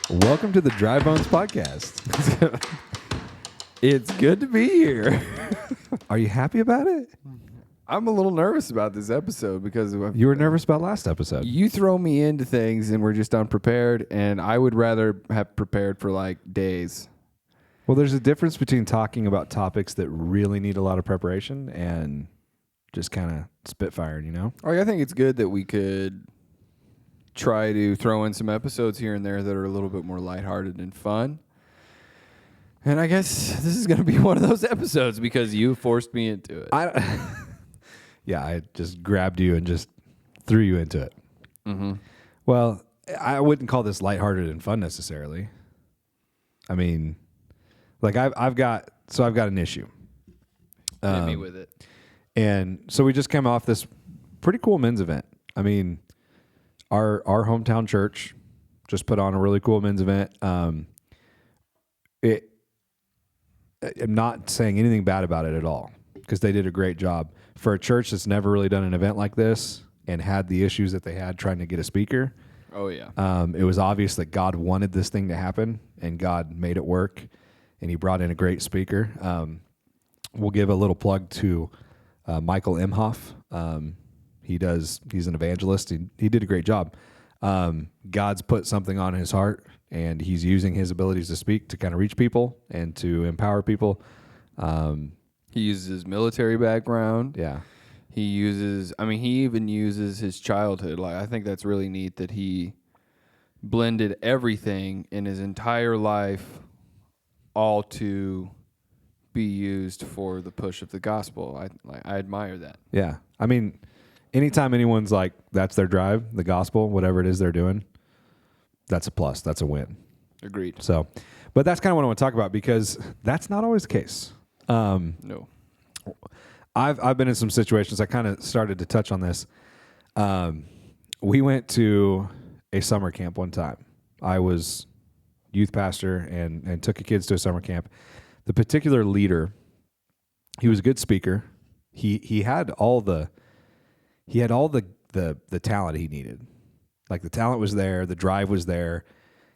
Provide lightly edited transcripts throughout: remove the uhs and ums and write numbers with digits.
Welcome to the Dry Bones Podcast. It's good to be here. Are you happy about it? I'm a little nervous about this episode because You were nervous about last episode. you throw me into things and we're just unprepared, and I would rather have prepared for like days. Well, there's a difference between talking about topics that really need a lot of preparation and just kind of spitfiring, you know? I think it's good that we could try to throw in some episodes here and there that are a little bit more lighthearted and fun. And I guess this is going to be one of those episodes because you forced me into it. Yeah, I just grabbed you and just threw you into it. Mm-hmm. Well, I wouldn't call this lighthearted and fun necessarily. I mean, like I've got an issue. Hit me with it. And so we just came off this pretty cool men's event. I mean, our hometown church just put on a really cool men's event. I'm not saying anything bad about it at all because they did a great job. For a church that's never really done an event like this and had the issues that they had trying to get a speaker. Oh, yeah. It was obvious that God wanted this thing to happen and God made it work and he brought in a great speaker. We'll give a little plug to Michael Imhoff. He's an evangelist. He did a great job. God's put something on his heart and he's using his abilities to speak to kind of reach people and to empower people. He uses his military background. Yeah. He even uses his childhood. Like, I think that's really neat that he blended everything in his entire life all to be used for the push of the gospel. I admire that. Yeah. I mean, anytime anyone's like, that's their drive, the gospel, whatever it is they're doing, that's a plus. That's a win. Agreed. So, but that's kind of what I want to talk about because that's not always the case. No. I've been in some situations. I kind of started to touch on this. We went to a summer camp one time. I was youth pastor and took the kids to a summer camp. The particular leader, he was a good speaker. He had all the talent he needed. Like the talent was there, the drive was there.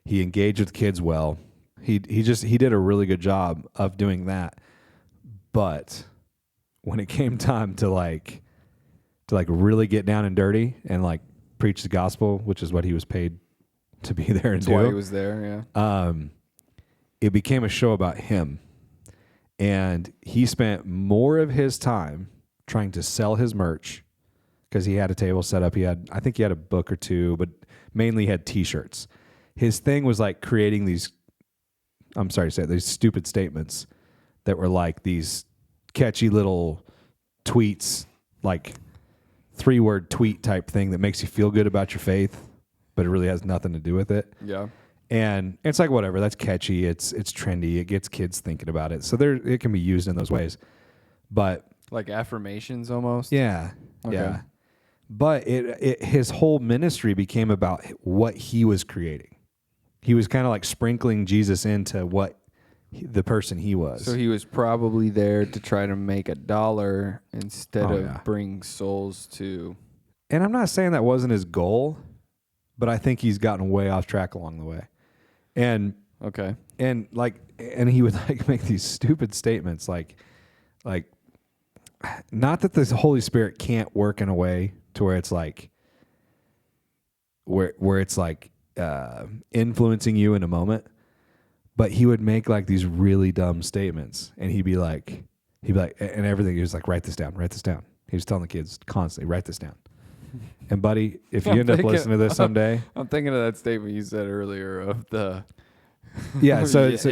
He engaged with kids well. He did a really good job of doing that. But when it came time to really get down and dirty and like preach the gospel, which is what he was paid to be there and That's do. why he was there, yeah. It became a show about him. And he spent more of his time trying to sell his merch because he had a table set up. I think he had a book or two, but mainly he had T-shirts. His thing was like creating these, I'm sorry to say it, these stupid statements that were like these catchy little tweets, like 3-word tweet type thing that makes you feel good about your faith, but it really has nothing to do with it. Yeah. And it's like, whatever, that's catchy. It's trendy. It gets kids thinking about it. So it can be used in those ways. But Like affirmations almost? yeah. Okay. Yeah. But his whole ministry became about what he was creating. He was kind of like sprinkling Jesus into the person he was. So he was probably there to try to make $1 instead of yeah. bring souls to... And I'm not saying that wasn't his goal, but I think he's gotten way off track along the way. And Okay. and he would like make these stupid statements like not that the Holy Spirit can't work in a way to where it's like where it's like influencing you in a moment, but he would make like these really dumb statements and he'd be like and everything, he was like, write this down. He was telling the kids constantly, write this down. And buddy, if you end up listening to this someday, I'm thinking of that statement you said earlier of the... yeah. So if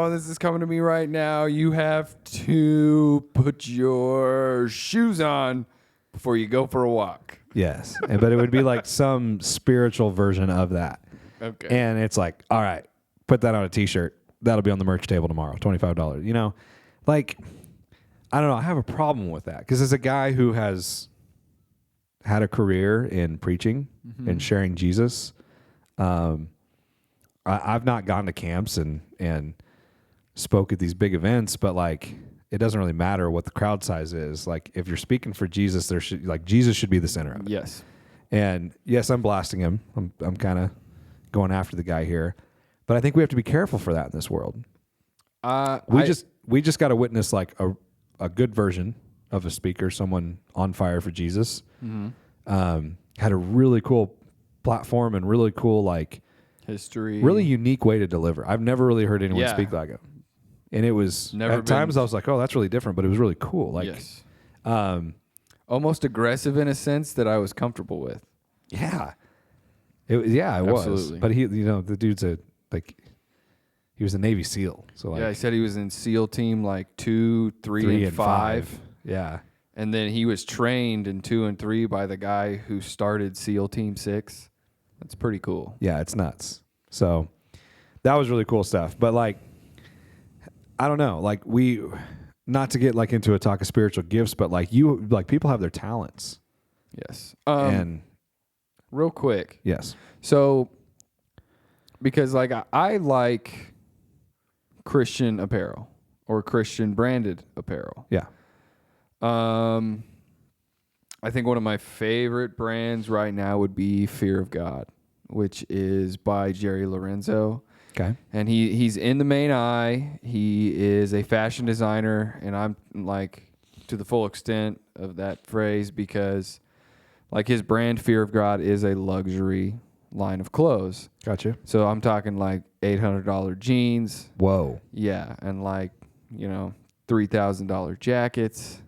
this is coming to me right now, you have to put your shoes on before you go for a walk. yes, but it would be like some spiritual version of that. Okay. And it's like, all right, put that on a T-shirt. That'll be on the merch table tomorrow. $25. You know, like, I don't know. I have a problem with that because as a guy who has had a career in preaching and sharing Jesus, I've not gone to camps and spoke at these big events, but like it doesn't really matter what the crowd size is. Like if you're speaking for Jesus, Jesus should be the center of it. Yes. And yes, I'm blasting him. I'm kind of going after the guy here. But I think we have to be careful for that in this world. We just got to witness like a good version of a speaker, someone on fire for Jesus. Had a really cool platform and really cool like history, really unique way to deliver. I've never really heard anyone speak like it. And it was at times I was like, oh, that's really different, but it was really cool. Like, almost aggressive in a sense that I was comfortable with. Yeah, it was. But he, the dude's he was a Navy SEAL. So like, he said he was in SEAL team like 2, 3, and 5. Yeah, and then he was trained in 2 and 3 by the guy who started SEAL Team 6. That's pretty cool. Yeah, it's nuts. So that was really cool stuff. But like, I don't know, like not to get like into a talk of spiritual gifts, but like people have their talents. Yes. And real quick. Yes. So, because like I like Christian apparel or Christian branded apparel. Yeah. I think one of my favorite brands right now would be Fear of God, which is by Jerry Lorenzo. Okay. And he's in the main eye. He is a fashion designer, and I'm like to the full extent of that phrase because like his brand Fear of God is a luxury line of clothes. Gotcha. So I'm talking like $800 jeans. Whoa. Yeah, and like, $3,000 jackets.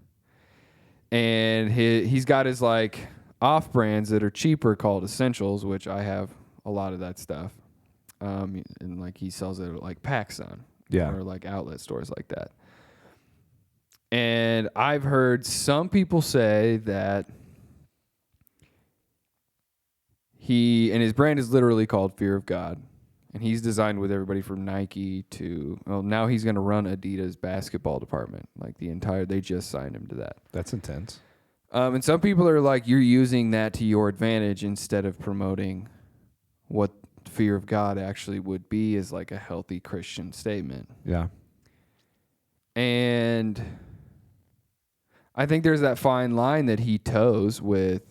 And he's got his like off brands that are cheaper called essentials, which I have a lot of that stuff. And like he sells it at like PacSun, or like outlet stores like that. And I've heard some people say that his brand is literally called Fear of God. And he's designed with everybody from Nike to, now he's going to run Adidas basketball department. Like they just signed him to that. That's intense. And some people are like, you're using that to your advantage instead of promoting what Fear of God actually would be as like a healthy Christian statement. Yeah. And I think there's that fine line that he toes with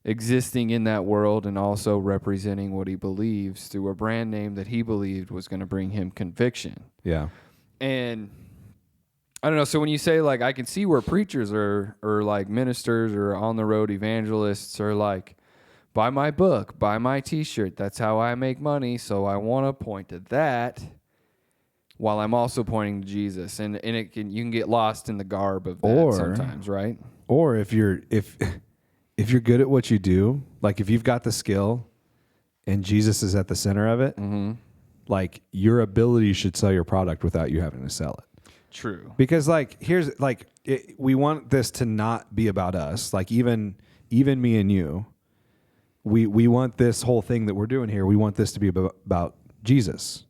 existing in that world and also representing what he believes through a brand name that he believed was going to bring him conviction. Yeah. And I don't know. So when you say like, I can see where preachers or like ministers or on the road evangelists are like, buy my book, buy my t-shirt. That's how I make money. So I want to point to that while I'm also pointing to Jesus. And you can get lost in the garb of that sometimes, right? Or if you're good at what you do, like if you've got the skill and Jesus is at the center of it, like your ability should sell your product without you having to sell it. True. Because like, we want this to not be about us. Like even me and you, we want this whole thing that we're doing here. We want this to be about Jesus.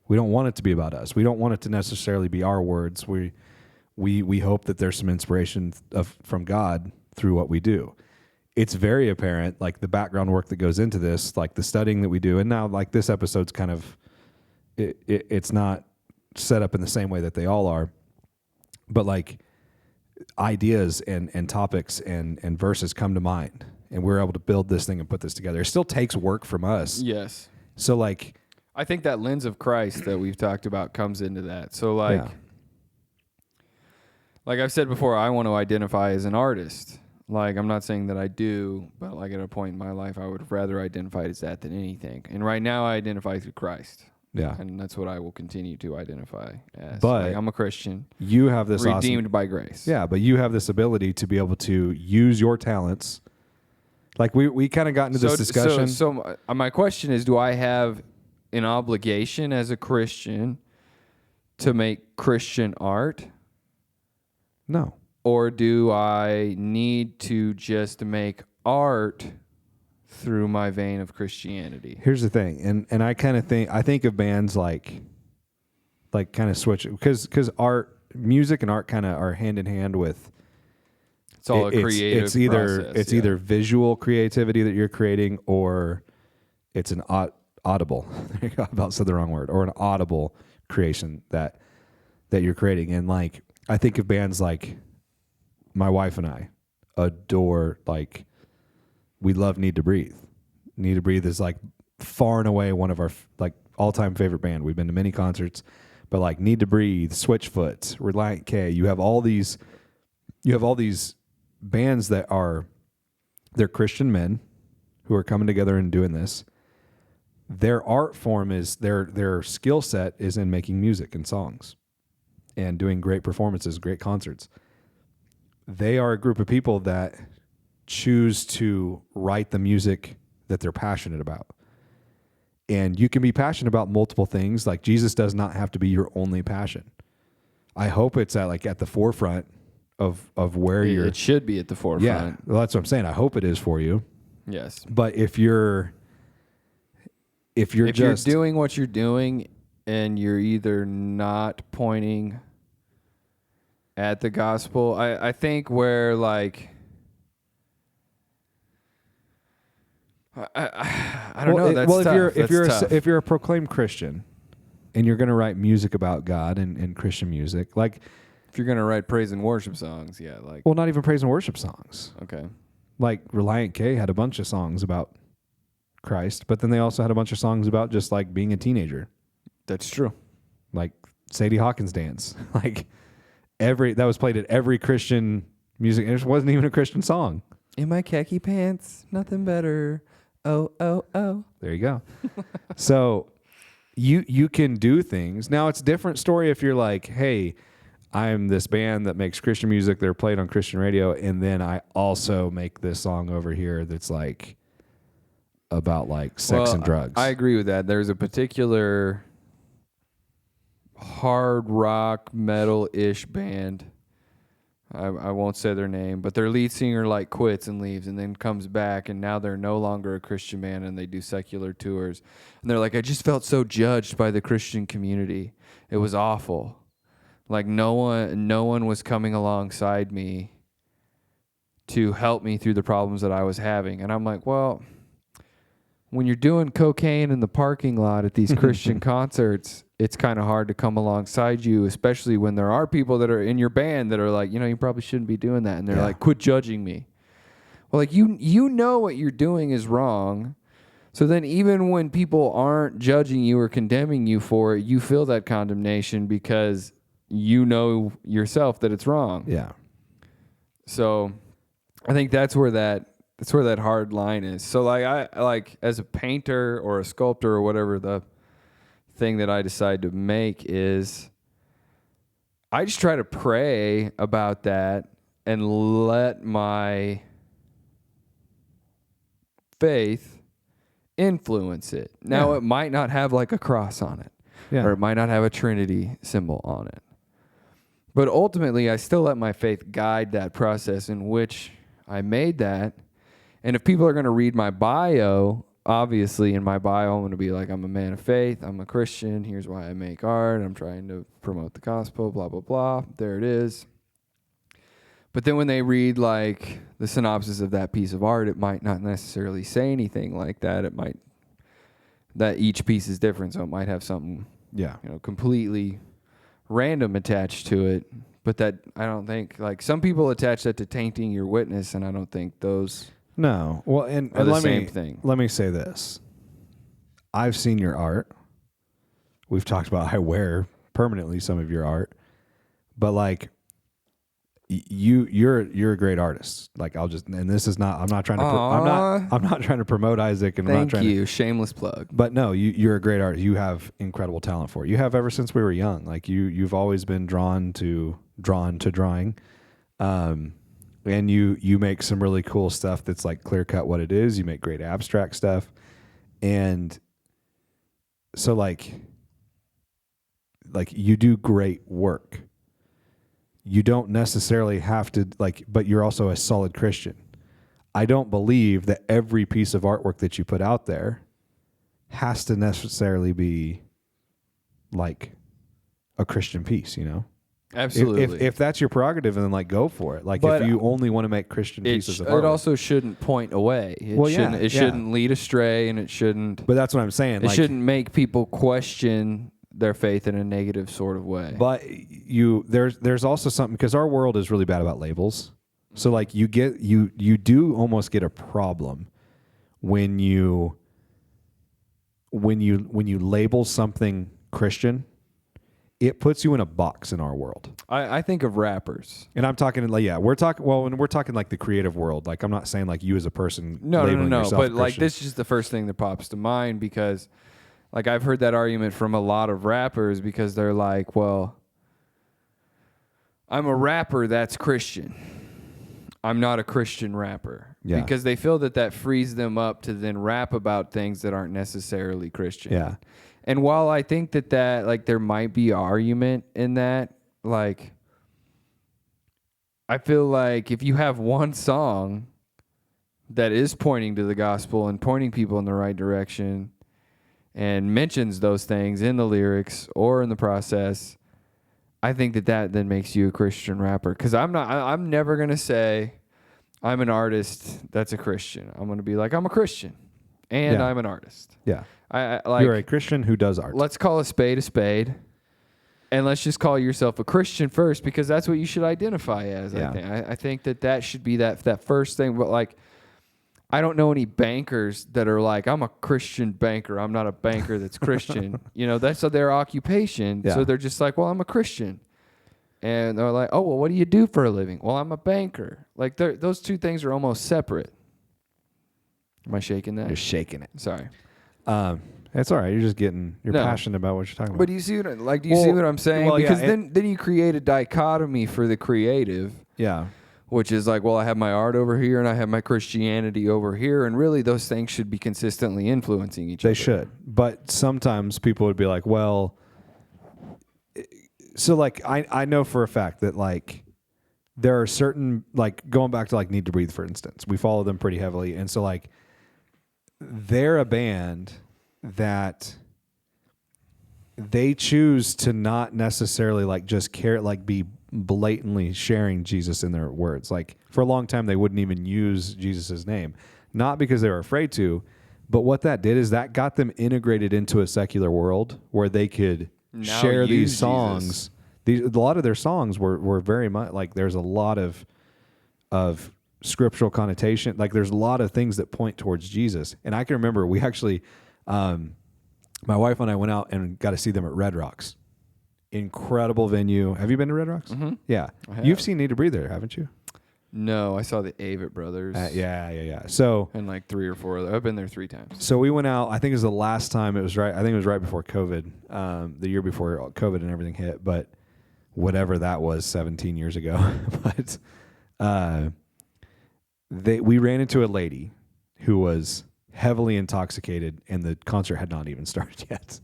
We don't want it to be about us. We don't want it to necessarily be our words. We hope that there's some inspiration from God through what we do. It's very apparent, like the background work that goes into this, like the studying that we do. And now like this episode's kind of, it's not set up in the same way that they all are, but like ideas and topics and verses come to mind, and we're able to build this thing and put this together. It still takes work from us. Yes. So like, I think that lens of Christ that we've talked about comes into that. So like I've said before, I want to identify as an artist. Like, I'm not saying that I do, but like at a point in my life, I would rather identify as that than anything. And right now I identify through Christ. Yeah. And that's what I will continue to identify as. But like, I'm a Christian. You have this redeemed by grace. Yeah, but you have this ability to be able to use your talents. Like we kind of got into this discussion. So my question is, do I have an obligation as a Christian to make Christian art? No. Or do I need to just make art through my vein of Christianity? Here's the thing, and I think of bands like kind of switch, because art, music and art kind of are hand in hand with. It's all a creative process. It's either visual creativity that you're creating, or it's an audible. I about said the wrong word, or an audible creation that you're creating. And like, I think of bands like my wife and I adore, like, we love Need to Breathe. Need to Breathe is like far and away one of our like all-time favorite band. We've been to many concerts, but like Need to Breathe, Switchfoot, Reliant K, you have all these bands that they're Christian men who are coming together and doing this. Their art form is their skill set is in making music and songs and doing great performances, great concerts. They are a group of people that choose to write the music that they're passionate about. And you can be passionate about multiple things. Like Jesus does not have to be your only passion. I hope it's at the forefront of where you're. It should be at the forefront. Yeah, well, that's what I'm saying. I hope it is for you. Yes. But if you're doing what you're doing and you're either not pointing at the gospel, I think where like I don't know. That's tough. If you're a proclaimed Christian and you're going to write music about God and Christian music, like if you're going to write praise and worship songs, yeah, like well, not even praise and worship songs. Okay. Like Reliant K had a bunch of songs about Christ, but then they also had a bunch of songs about just like being a teenager. That's true. Like Sadie Hawkins Dance. Like that was played at every Christian music. It wasn't even a Christian song. In my khaki pants, nothing better. Oh, oh, oh. There you go. So you can do things. Now it's a different story if you're like, hey, I'm this band that makes Christian music. They're played on Christian radio. And then I also make this song over here that's like about like sex and drugs. I agree with that. There's a particular hard rock metal-ish band. I won't say their name, but their lead singer like quits and leaves and then comes back, and now they're no longer a Christian band and they do secular tours. And they're like, I just felt so judged by the Christian community. It was awful. Like no one was coming alongside me to help me through the problems that I was having. And I'm like, well, when you're doing cocaine in the parking lot at these Christian concerts, it's kind of hard to come alongside you, especially when there are people that are in your band that are like, you probably shouldn't be doing that. And they're like, quit judging me. Well, like, you know what you're doing is wrong. So then even when people aren't judging you or condemning you for it, you feel that condemnation because you know yourself that it's wrong. Yeah. So I think that's where that hard line is. So like I like as a painter or a sculptor or whatever the thing that I decide to make is I just try to pray about that and let my faith influence it. Now it might not have like a cross on it, or it might not have a Trinity symbol on it. But ultimately I still let my faith guide that process in which I made that. And if people are going to read my bio, obviously in my bio, I'm going to be like, I'm a man of faith. I'm a Christian. Here's why I make art. I'm trying to promote the gospel, blah, blah, blah. There it is. But then when they read like the synopsis of that piece of art, it might not necessarily say anything like that. It might, that each piece is different. So it might have something, completely random attached to it. But that, I don't think, like some people attach that to tainting your witness. And I don't think those... No. Well, and the same thing. Let me say this. I've seen your art. We've talked about I wear permanently some of your art. But like you're a great artist. Like and this is not I'm not trying to I'm not trying to promote Isaac and I'm not trying to shameless plug. But no, you're a great artist. You have incredible talent for it. You have ever since we were young. Like you've always been drawn to drawing. And you make some really cool stuff that's like clear cut what it is. You make great abstract stuff. And so like you do great work. You don't necessarily have to but you're also a solid Christian. I don't believe that every piece of artwork that you put out there has to necessarily be like a Christian piece, Absolutely. If that's your prerogative, then like go for it. Like but if you only want to make Christian pieces of art, it also shouldn't point away. It shouldn't lead astray, and it shouldn't. But that's what I'm saying. It shouldn't make people question their faith in a negative sort of way. But there's also something because our world is really bad about labels. So like you do almost get a problem when you when you label something Christian, it puts you in a box in our world. I think of rappers. And I'm talking like, when we're talking like the creative world, like I'm not saying like you as a person. No. Yourself But like Christian. this is just the first thing that pops to mind because like I've heard that argument from a lot of rappers because they're like, well, I'm a rapper that's Christian. I'm not a Christian rapper. Yeah. Because they feel that frees them up to then rap about things that aren't necessarily Christian. Yeah. And while I think that like there might be argument in that, like I feel like if you have one song that is pointing to the gospel and pointing people in the right direction and mentions those things in the lyrics or in the process, I think that then makes you a Christian rapper. Because I'm never going to say I'm an artist that's a Christian. I'm going to be like, I'm a Christian and I'm an artist. Yeah. I like, you're a Christian who does art. Let's call a spade, and let's just call yourself a Christian first, because that's what you should identify as. Yeah. I think that should be that first thing. But like, I don't know any bankers that are like, I'm a Christian banker. I'm not a banker that's Christian. That's their occupation. Yeah. So they're just like, well, I'm a Christian. And they're like, oh, well, what do you do for a living? Well, I'm a banker. Like those two things are almost separate. Am I shaking that? You're shaking it. Sorry. It's all right. You're passionate about what you're talking about. But do you see what I'm saying? Well, because yeah, then you create a dichotomy for the creative. Yeah. Which is like, well, I have my art over here and I have my Christianity over here. And really those things should be consistently influencing each other. They should. But sometimes people would be like, well, so like I know for a fact that like there are certain, like going back to like Need to Breathe, for instance, we follow them pretty heavily. And so like they're a band that they choose to not necessarily like just care, like be blatantly sharing Jesus in their words. Like for a long time, they wouldn't even use Jesus's name, not because they were afraid to, but what that did is that got them integrated into a secular world where they could share these songs. A lot of their songs were very much like, there's a lot of scriptural connotation. Like there's a lot of things that point towards Jesus. And I can remember we actually, my wife and I went out and got to see them at Red Rocks. Incredible venue. Have you been to Red Rocks? Mm-hmm. Yeah. You've seen Need to Breathe there, haven't you? No, I saw the Avett Brothers. Yeah. So, and like 3 or 4 other. I've been there 3 times. So we went out, I think it was the last time, I think it was right before COVID, the year before COVID and everything hit, but whatever that was 17 years ago. But we ran into a lady who was heavily intoxicated and the concert had not even started yet.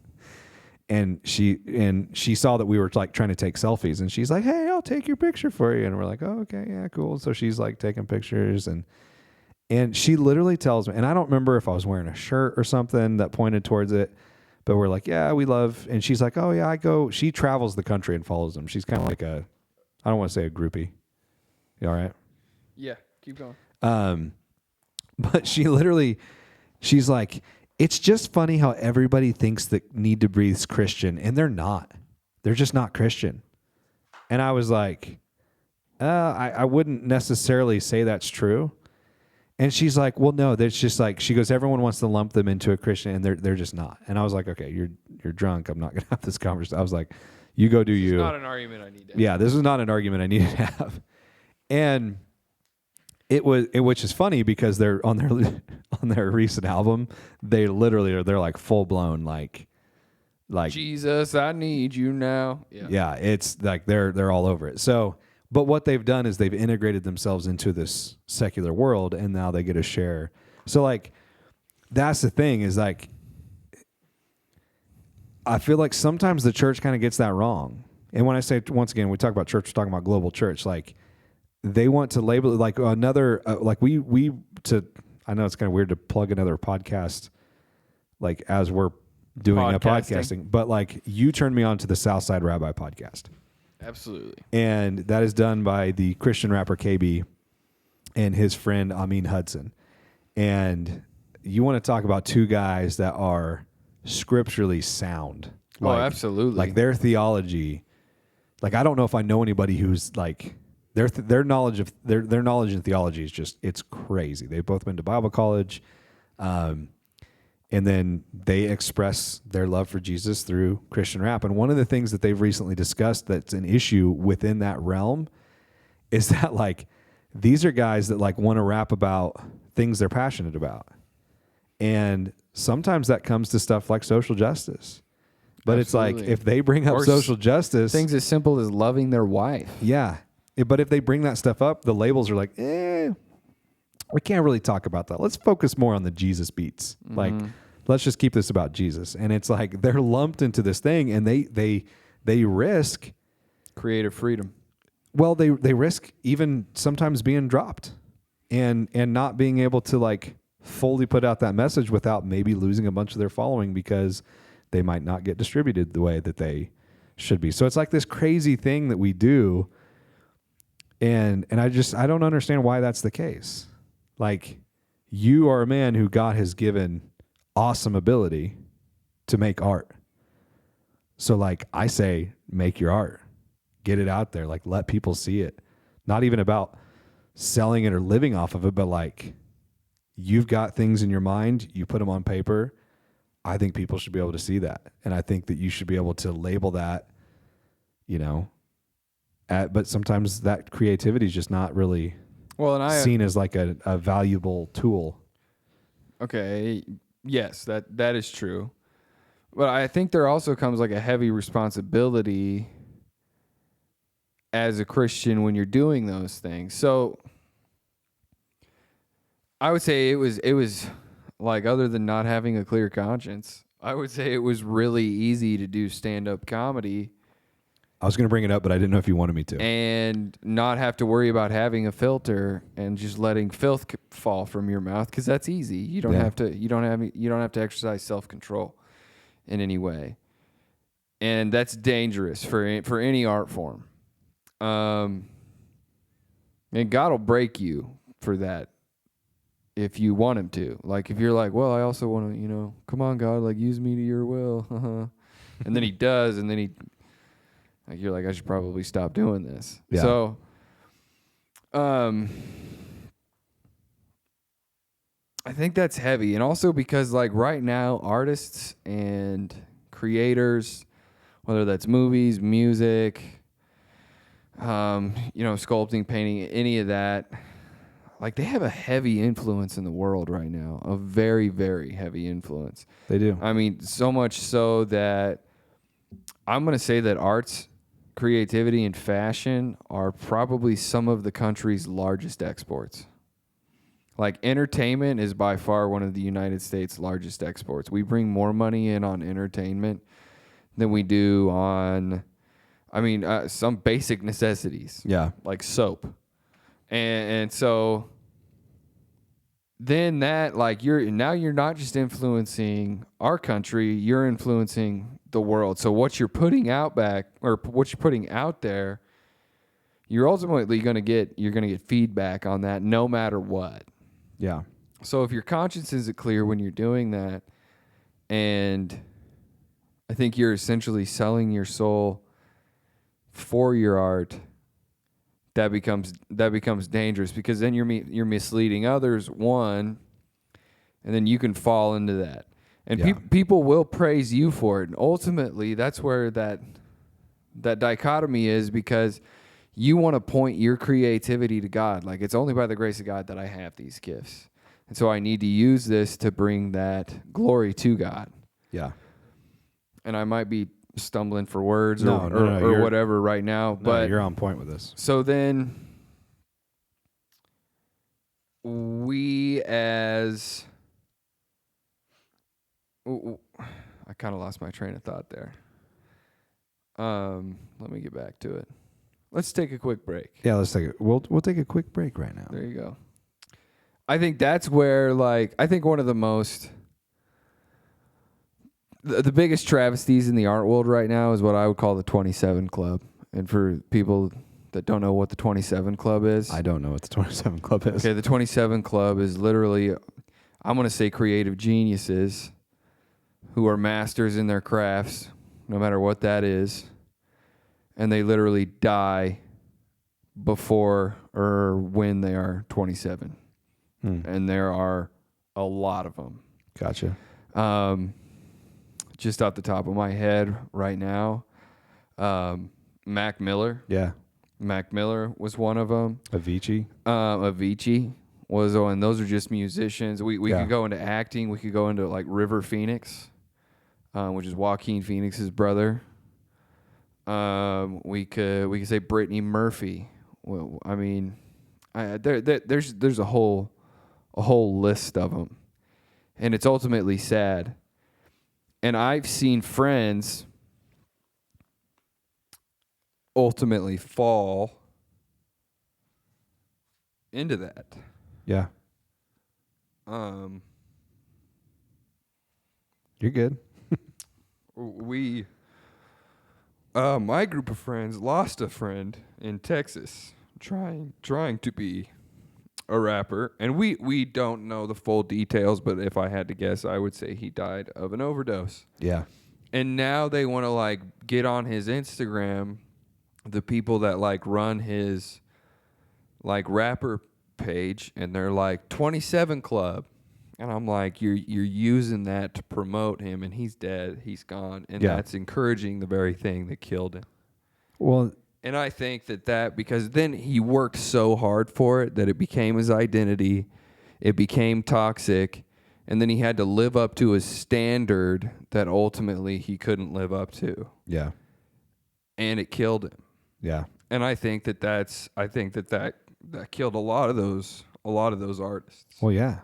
And she saw that we were like trying to take selfies, and she's like, "Hey, I'll take your picture for you." And we're like, "Oh, okay, yeah, cool." So she's like taking pictures, and she literally tells me, and I don't remember if I was wearing a shirt or something that pointed towards it, but we're like, "Yeah, we love." And she's like, "Oh yeah, I go." She travels the country and follows them. She's kind of like I don't want to say a groupie. You all right? Yeah, keep going. But she's like, it's just funny how everybody thinks that Need to Breathe's Christian, and they're not. They're just not Christian. And I was like, I wouldn't necessarily say that's true. And she's like, well, no, that's just like, she goes, everyone wants to lump them into a Christian, and they're just not. And I was like, okay, you're drunk. I'm not going to have this conversation. I was like, you go do you. This is not an argument I need to have. Yeah, this is not an argument I needed to have. And which is funny because they're on their recent album, they're like full blown like Jesus, I need you now. Yeah, it's like they're all over it. So, but what they've done is they've integrated themselves into this secular world, and now they get to share. So like that's the thing, is like I feel like sometimes the church kind of gets that wrong. And when I say, once again, we talk about church, we're talking about global church, like they want to label it like another, like I know it's kind of weird to plug another podcast, like as we're doing a podcasting, but like you turned me on to the Southside Rabbi podcast. Absolutely. And that is done by the Christian rapper KB and his friend Amin Hudson. And you want to talk about two guys that are scripturally sound. Like, absolutely. Like their theology, like I don't know if I know anybody who's like their knowledge of their knowledge in theology is just, it's crazy. They've both been to Bible college. And then they express their love for Jesus through Christian rap. And one of the things that they've recently discussed that's an issue within that realm is that like these are guys that like want to rap about things they're passionate about. And sometimes that comes to stuff like social justice. But Absolutely. it's like if they bring up Or social justice, things as simple as loving their wife. yeah. But if they bring that stuff up, the labels are like, we can't really talk about that. Let's focus more on the Jesus beats. Mm-hmm. Like, let's just keep this about Jesus. And it's like they're lumped into this thing, and they risk Creative freedom. Well, they risk even sometimes being dropped, and not being able to like fully put out that message without maybe losing a bunch of their following because they might not get distributed the way that they should be. So it's like this crazy thing that we do, and I don't understand why that's the case. Like, you are a man who God has given awesome ability to make art. So like I say, make your art. Get it out there. Like, let people see it. Not even about selling it or living off of it, but like, you've got things in your mind, you put them on paper. I think people should be able to see that. And I think that you should be able to label that, but sometimes that creativity is just not really seen as like a valuable tool. Okay. Yes, that is true. But I think there also comes like a heavy responsibility as a Christian when you're doing those things. So I would say it was like, other than not having a clear conscience, I would say it was really easy to do stand-up comedy. I was going to bring it up, but I didn't know if you wanted me to. And not have to worry about having a filter and just letting filth fall from your mouth, because that's easy. You don't have to. You don't have to exercise self-control in any way, and that's dangerous for any art form. And God will break you for that if you want Him to. Like, if you're like, well, I also want to, come on, God, like, use me to your will, and then He does, and then He. Like, you're like, I should probably stop doing this. Yeah. So, I think that's heavy. And also because, like, right now, artists and creators, whether that's movies, music, sculpting, painting, any of that, like, they have a heavy influence in the world right now, a very, very heavy influence. They do. I mean, so much so that I'm going to say that arts, creativity, and fashion are probably some of the country's largest exports. Like, entertainment is by far one of the United States' largest exports. We bring more money in on entertainment than we do on, some basic necessities. Yeah. Like soap. And so then that, like, you're not just influencing our country, you're influencing the world. So what you're putting out there, you're ultimately going to get feedback on that no matter what. Yeah. So if your conscience isn't clear when you're doing that, and I think you're essentially selling your soul for your art, that becomes dangerous, because then you're misleading others, one, and then you can fall into that. And people will praise you for it. And ultimately, that's where that dichotomy is, because you want to point your creativity to God. Like, it's only by the grace of God that I have these gifts. And so I need to use this to bring that glory to God. Yeah. And I might be stumbling for words or whatever right now. But you're on point with this. So then we as... I kind of lost my train of thought there. Let me get back to it. Let's take a quick break. Yeah, let's take it. We'll take a quick break right now. There you go. I think that's where, like, I think one of the biggest travesties in the art world right now is what I would call the 27 Club. And for people that don't know what the 27 Club is, I don't know what the 27 Club is. Okay, the 27 Club is literally, I'm going to say, creative geniuses who are masters in their crafts, no matter what that is, and they literally die before or when they are 27. And there are a lot of them. Gotcha. Just off the top of my head right now, Mac Miller. Yeah. Mac Miller was one of them. Avicii. Avicii was, and those are just musicians. We could go into acting. We could go into like River Phoenix, which is Joaquin Phoenix's brother. We could say Brittany Murphy. Well, I mean, there's a whole list of them, and it's ultimately sad. And I've seen friends ultimately fall into that. Yeah. You're good. My group of friends lost a friend in Texas trying to be a rapper, and we don't know the full details, but if I had to guess, I would say he died of an overdose. Yeah. And now they want to like get on his Instagram, the people that like run his like rapper page, and they're like 27 Club. And I'm like, you're using that to promote him, and he's dead, he's gone, and that's encouraging the very thing that killed him. Well, and I think that because then he worked so hard for it that it became his identity, it became toxic, and then he had to live up to a standard that ultimately he couldn't live up to. Yeah. And it killed him. Yeah. And I think that killed a lot of those artists. Well, yeah.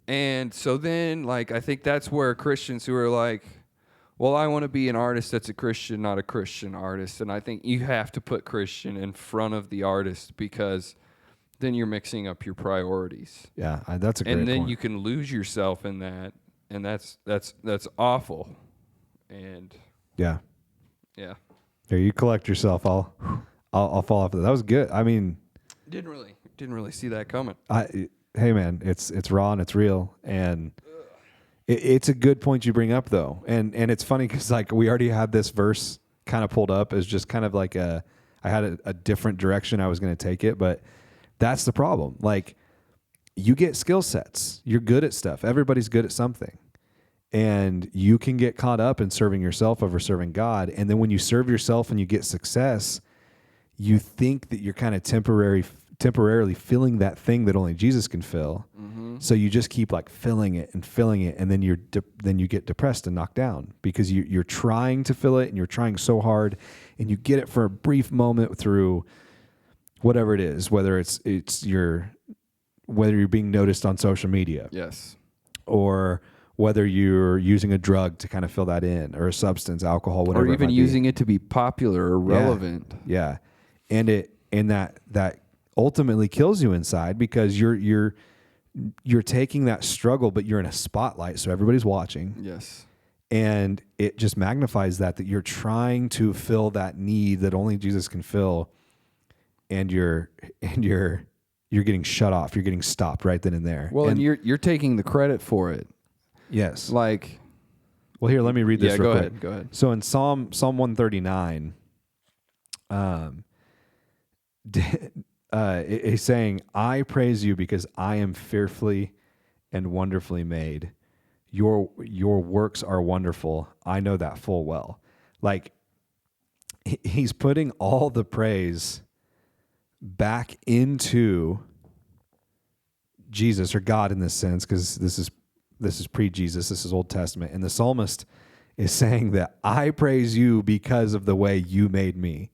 And so then, like, I think that's where Christians who are like, well, I want to be an artist that's a Christian, not a Christian artist. And I think you have to put Christian in front of the artist, because then you're mixing up your priorities. Yeah, that's a great point. And then you can lose yourself in that, and that's awful. And yeah. Here, you collect yourself. I'll fall off of that. That was good. I mean, didn't really see that coming. Hey man, it's raw and it's real, and it's a good point you bring up though, and it's funny because like we already had this verse kind of pulled up as just kind of like I had a different direction I was going to take it, but that's the problem. Like, you get skill sets, you're good at stuff, everybody's good at something, and you can get caught up in serving yourself over serving God, and then when you serve yourself and you get success, you think that you're kind of temporarily filling that thing that only Jesus can fill. Mm-hmm. So you just keep like filling it, and then you get depressed and knocked down because you're trying to fill it, and you're trying so hard, and you get it for a brief moment through whatever it is, whether you're being noticed on social media. Yes. Or whether you're using a drug to kind of fill that in, or a substance, alcohol, whatever. Or even using it to be popular or relevant. Yeah. And that ultimately kills you inside, because you're taking that struggle, but you're in a spotlight, so everybody's watching. Yes. And it just magnifies that you're trying to fill that need that only Jesus can fill, and you're getting shut off. You're getting stopped right then and there. Well, and you're taking the credit for it. Yes. Like, well, here, let me read this real quick. Go ahead. So in Psalm 139, he's saying, I praise you because I am fearfully and wonderfully made. Your works are wonderful. I know that full well. Like, he's putting all the praise back into Jesus, or God in this sense, because this is pre-Jesus, this is Old Testament. And the psalmist is saying that I praise you because of the way you made me.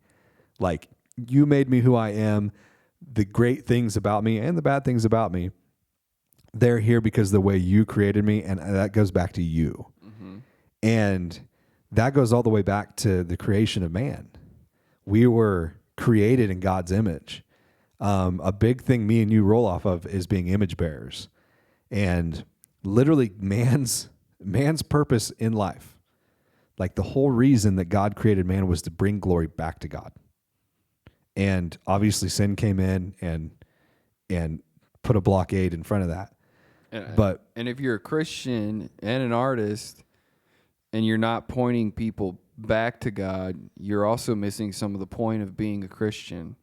Like, you made me who I am. The great things about me and the bad things about me, they're here because of the way you created me, and that goes back to you. Mm-hmm. And that goes all the way back to the creation of man. We were created in God's image. A big thing me and you roll off of is being image bearers. And literally man's purpose in life, like the whole reason that God created man, was to bring glory back to God. And obviously sin came in and put a blockade in front of that. And if you're a Christian and an artist and you're not pointing people back to God, you're also missing some of the point of being a Christian.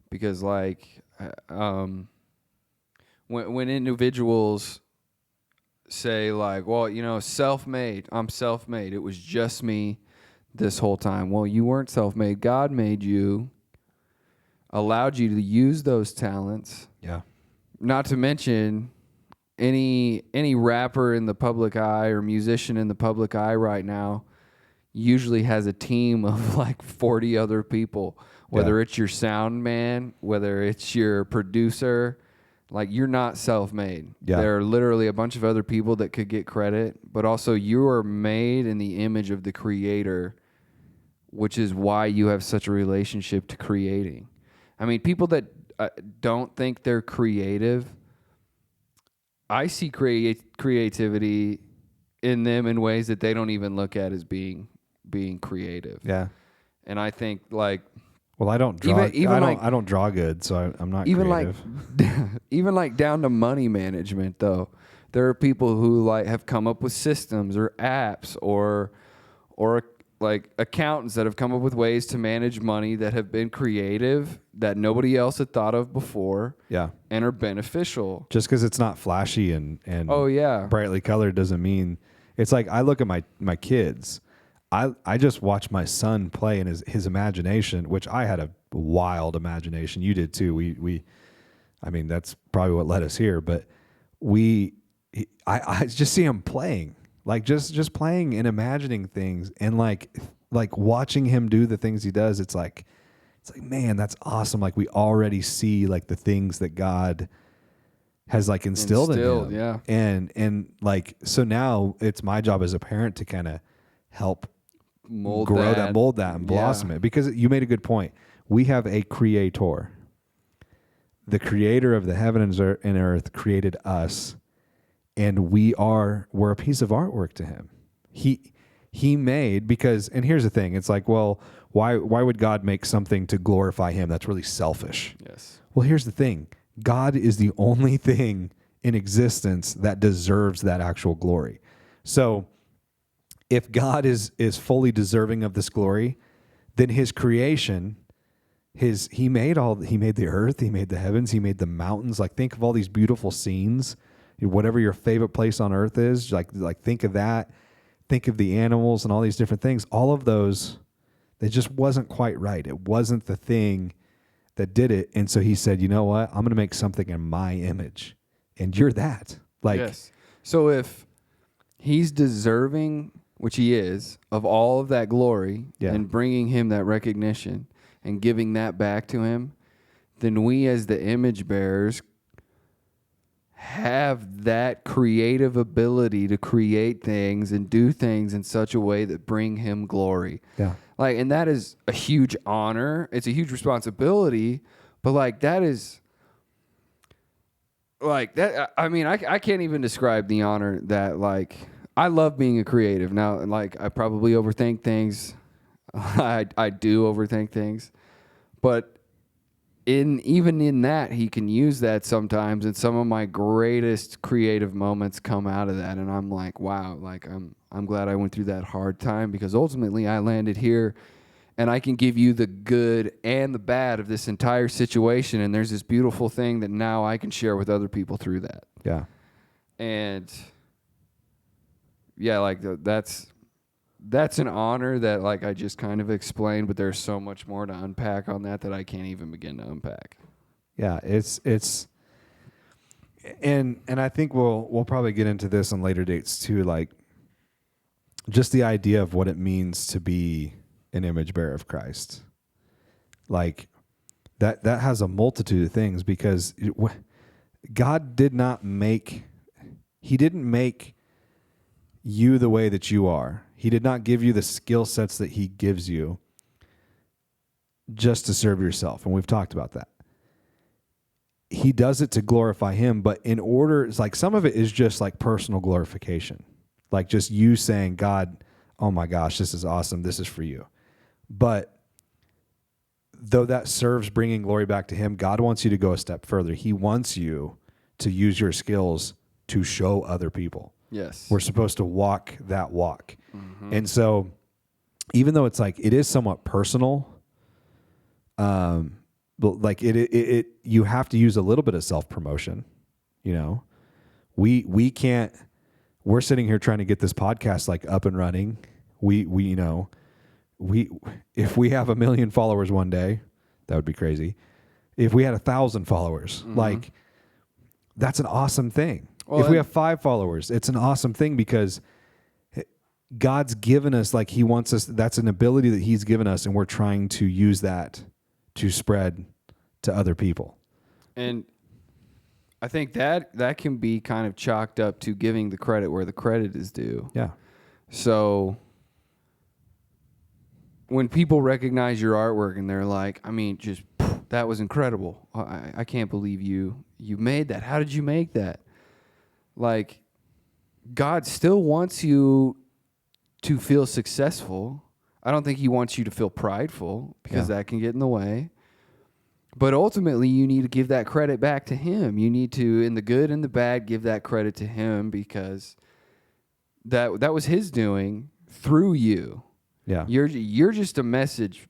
Because like when individuals say like, well, self-made. I'm self-made. It was just me this whole time. Well, you weren't self-made. God made you, allowed you to use those talents. Yeah. Not to mention any rapper in the public eye or musician in the public eye right now usually has a team of like 40 other people, whether it's your sound man, whether it's your producer. Like, you're not self-made. Yeah. There are literally a bunch of other people that could get credit, but also you are made in the image of the creator, which is why you have such a relationship to creating. I mean, people that don't think they're creative, I see creativity in them in ways that they don't even look at as being creative. Yeah. And I think like, well, I don't draw. I don't draw good, so I'm not even creative. even like down to money management though. There are people who like have come up with systems or apps or like accountants that have come up with ways to manage money that have been creative that nobody else had thought of before. Yeah. And are beneficial. Just because it's not flashy and oh yeah, brightly colored doesn't mean it's like I look at my kids. I just watch my son play in his imagination, which I had a wild imagination. You did too. I mean, that's probably what led us here, but I just see him playing, like just playing and imagining things and like watching him do the things he does. It's like, man, that's awesome. Like we already see like the things that God has like instilled in him. Yeah. And like, so now it's my job as a parent to kind of help mold that and blossom it, because you made a good point. We have a creator. The creator of the heaven and earth created us, and we're a piece of artwork to him. He made, because, and here's the thing, it's like, well, why would God make something to glorify him? That's really selfish. Yes. Well, here's the thing. God is the only thing in existence that deserves that actual glory. So if God is fully deserving of this glory, then his creation, he made the earth, he made the heavens, he made the mountains. Like, think of all these beautiful scenes. Whatever your favorite place on earth is, like think of that. Think of the animals and all these different things. All of those, it just wasn't quite right. It wasn't the thing that did it. And so he said, you know what? I'm going to make something in my image. And you're that. Like, yes. So if he's deserving, which he is, of all of that glory, and bringing him that recognition and giving that back to him, then we as the image bearers have that creative ability to create things and do things in such a way that bring him glory. Yeah. Like, and that is a huge honor. It's a huge responsibility, but like that is like that. I mean, I can't even describe the honor that, like, I love being a creative now. And like, I probably overthink things. I do overthink things, but even in that, he can use that sometimes, and some of my greatest creative moments come out of that. And I'm like, wow, like I'm glad I went through that hard time, because ultimately I landed here, and I can give you the good and the bad of this entire situation. And there's this beautiful thing that now I can share with other people through that. Yeah. And yeah, like that's an honor that, like, I just kind of explained, but there's so much more to unpack on that I can't even begin to unpack. Yeah, it's and I think we'll probably get into this on later dates too, like just the idea of what it means to be an image bearer of Christ. Like that has a multitude of things, because God didn't make you the way that you are. He did not give you the skill sets that he gives you just to serve yourself. And we've talked about that. He does it to glorify him, but in order, it's like some of it is just like personal glorification. Like just you saying, God, oh my gosh, this is awesome. This is for you. But though that serves bringing glory back to him, God wants you to go a step further. He wants you to use your skills to show other people. Yes. We're supposed to walk that walk. Mm-hmm. And so even though it's like, it is somewhat personal, but like it you have to use a little bit of self-promotion, you know. We can't we're sitting here trying to get this podcast like up and running. We if we have 1 million followers one day, that would be crazy. If we had 1,000 followers, like that's an awesome thing. Well, if we have 5 followers, it's an awesome thing because God's given us, like he wants us, that's an ability that he's given us, and we're trying to use that to spread to other people. And I think that can be kind of chalked up to giving the credit where the credit is due. Yeah. So when people recognize your artwork and they're like, I mean, just that was incredible. I can't believe you made that. How did you make that? Like, God still wants you to feel successful. I don't think he wants you to feel prideful, because that can get in the way. But ultimately, you need to give that credit back to him. You need to, in the good and the bad, give that credit to him, because that was his doing through you. Yeah. You're just a message,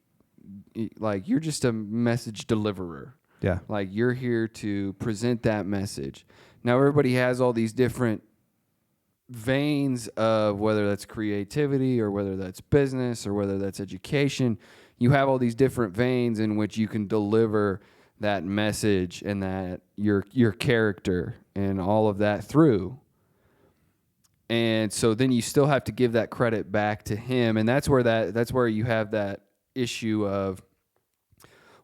like you're just a message deliverer. Yeah. Like you're here to present that message. Now everybody has all these different veins of whether that's creativity or whether that's business or whether that's education. You have all these different veins in which you can deliver that message and that your character and all of that through. And so then you still have to give that credit back to him, and that's where you have that issue of,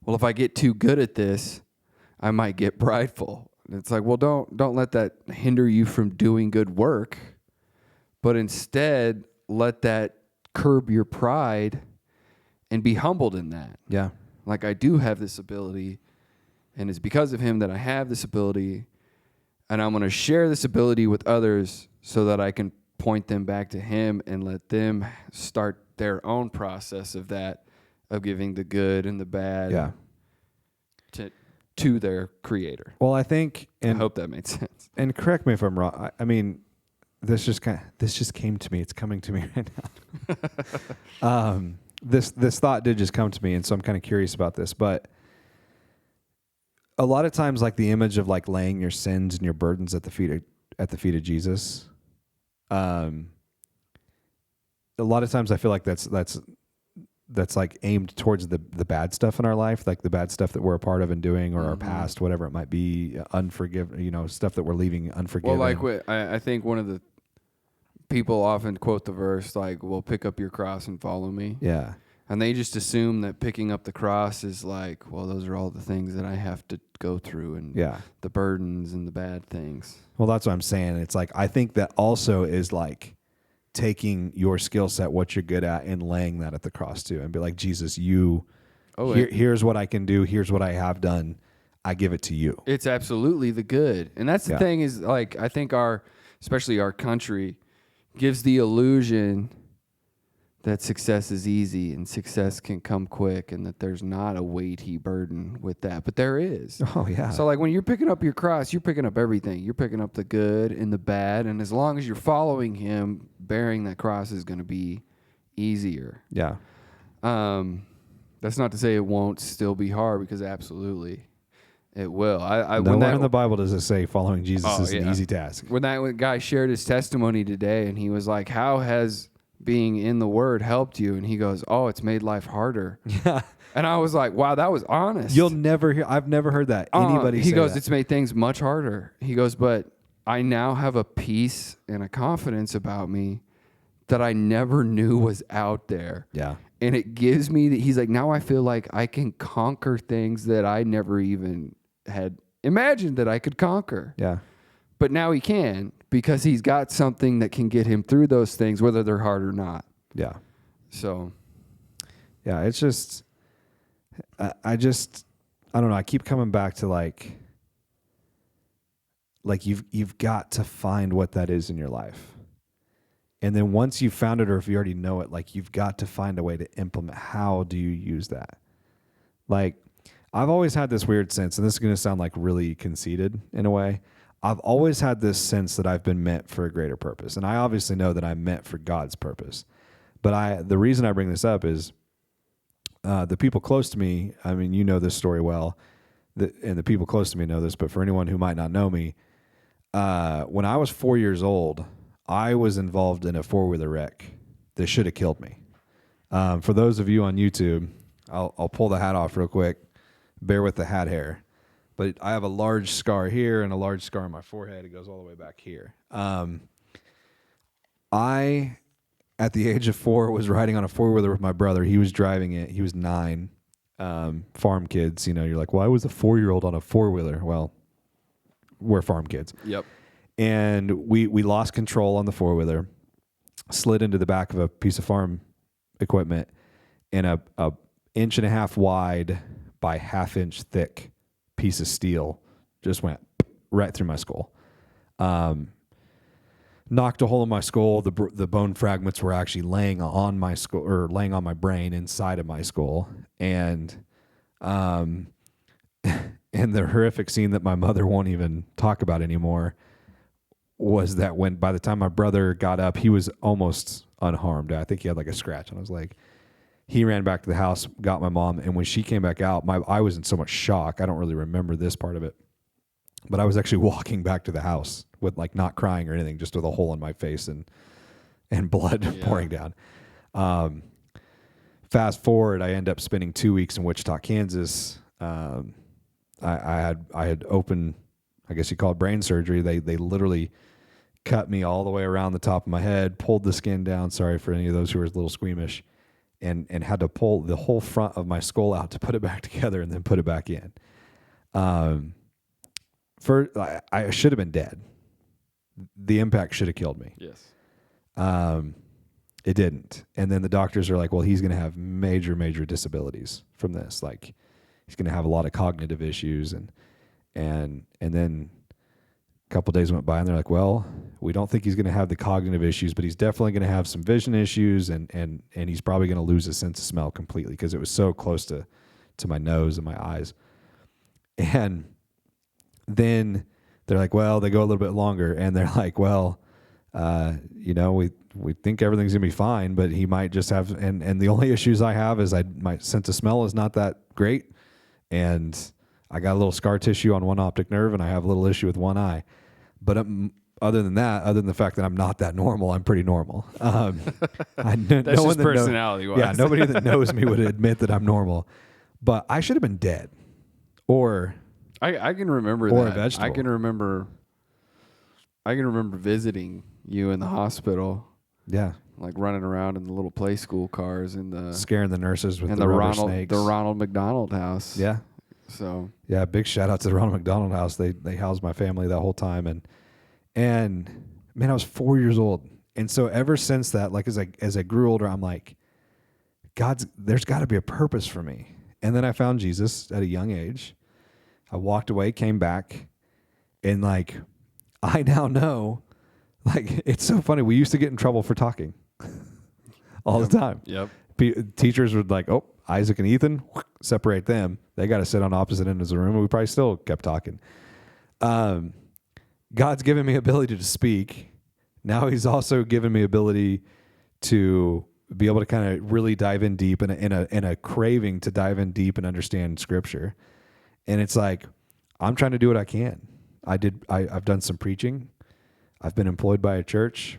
well, if I get too good at this, I might get prideful. And it's like, well, don't let that hinder you from doing good work, but instead let that curb your pride and be humbled in that. Yeah. Like, I do have this ability, and it's because of him that I have this ability, and I'm going to share this ability with others so that I can point them back to him and let them start their own process of that, of giving the good and the bad to their creator. Well, I think, and I hope that made sense. And correct me if I'm wrong. I mean, this just came to me. It's coming to me right now. This thought did just come to me, and so I'm kind of curious about this. But a lot of times, like the image of like laying your sins and your burdens at the feet of Jesus. A lot of times, I feel like that's like aimed towards the bad stuff in our life, like the bad stuff that we're a part of and doing, or our past, whatever it might be, stuff that we're leaving unforgiven. Well, like I think one of the people often quote the verse, like, well, pick up your cross and follow me. Yeah. And they just assume that picking up the cross is like, well, those are all the things that I have to go through, and the burdens and the bad things. Well, that's what I'm saying. It's like, I think that also is like taking your skill set, what you're good at, and laying that at the cross too, and be like, Jesus, here's what I can do. Here's what I have done. I give it to you. It's absolutely the good. And that's the thing is, like, I think especially our country gives the illusion that success is easy and success can come quick, and that there's not a weighty burden with that. But there is. Oh, yeah. So, like, when you're picking up your cross, you're picking up everything. You're picking up the good and the bad. And as long as you're following him, bearing that cross is going to be easier. Yeah. That's not to say it won't still be hard, because absolutely it will. Nowhere in the Bible does it say following Jesus is an easy task. When that guy shared his testimony today, and he was like, how has being in the Word helped you? And he goes, oh, it's made life harder. Yeah. And I was like, wow, that was honest. I've never heard that. Anybody say He goes, that. it's made things much harder. He goes, but I now have a peace and a confidence about me that I never knew was out there. Yeah. And it gives me he's like, now I feel like I can conquer things that I never even had imagined that I could conquer. Yeah. But now he can, because he's got something that can get him through those things, whether they're hard or not. Yeah. So, yeah, it's just, I don't know. I keep coming back to like you've got to find what that is in your life. And then once you've found it, or if you already know it, like, you've got to find a way to implement. How do you use that? Like, I've always had this weird sense, and this is going to sound like really conceited in a way. I've always had this sense that I've been meant for a greater purpose. And I obviously know that I'm meant for God's purpose. But the reason I bring this up is the people close to me, I mean, you know this story well, and the people close to me know this, but for anyone who might not know me, when I was 4 years old, I was involved in a 4-wheeler wreck that should have killed me. For those of you on YouTube, I'll pull the hat off real quick. Bear with the hat hair. But I have a large scar here and a large scar on my forehead. It goes all the way back here. I, at the age of 4, was riding on a 4-wheeler with my brother. He was driving it. He was 9. Farm kids, you're like, why was a 4-year-old on a 4-wheeler? Well, we're farm kids. Yep. And we lost control on the 4-wheeler, slid into the back of a piece of farm equipment, and a 1.5 inch wide by 1/2 inch thick piece of steel just went right through my skull. Knocked a hole in my skull. The bone fragments were actually laying on my skull, or laying on my brain inside of my skull. And and the horrific scene that my mother won't even talk about anymore was that when, by the time my brother got up, he was almost unharmed. I think he had like a scratch on his leg. He ran back to the house, got my mom, and when she came back out, I was in so much shock. I don't really remember this part of it, but I was actually walking back to the house with like not crying or anything, just with a hole in my face and blood pouring down. Fast forward, I end up spending 2 weeks in Wichita, Kansas. I had open, I guess you call it brain surgery. They literally cut me all the way around the top of my head, pulled the skin down. Sorry for any of those who are a little squeamish. And had to pull the whole front of my skull out to put it back together and then put it back in. I should have been dead. The impact should have killed me. Yes. It didn't. And then the doctors are like, well, he's going to have major, major disabilities from this. Like, he's going to have a lot of cognitive issues. And then a couple of days went by and they're like, well, we don't think he's going to have the cognitive issues, but he's definitely going to have some vision issues, and he's probably going to lose his sense of smell completely because it was so close to my nose and my eyes. And then they're like, well, they go a little bit longer, and they're like, well, we think everything's going to be fine, but he might just have, and the only issues I have is my sense of smell is not that great, and I got a little scar tissue on one optic nerve, and I have a little issue with one eye. But other than the fact that I'm not that normal, I'm pretty normal. That's just personality-wise. Yeah, nobody that knows me would admit that I'm normal. But I should have been dead, or I can remember or that. a vegetable. I can remember visiting you in the hospital. Yeah, like running around in the little play school cars and the scaring the nurses with the rubber snakes. The Ronald McDonald House. Yeah. So yeah, big shout out to the Ronald McDonald House. They housed my family that whole time, and man, I was 4 years old, and so ever since that, like as I grew older, I'm like, there's got to be a purpose for me. And then I found Jesus at a young age. I walked away, came back, and like I now know, like it's so funny. We used to get in trouble for talking all the time. Yep. Teachers would like, oh, Isaac and Ethan, separate them. They got to sit on opposite ends of the room. And we probably still kept talking. God's given me ability to speak. Now he's also given me ability to be able to kind of really dive in deep and a craving to dive in deep and understand scripture. And it's like, I'm trying to do what I can. I've done some preaching. I've been employed by a church.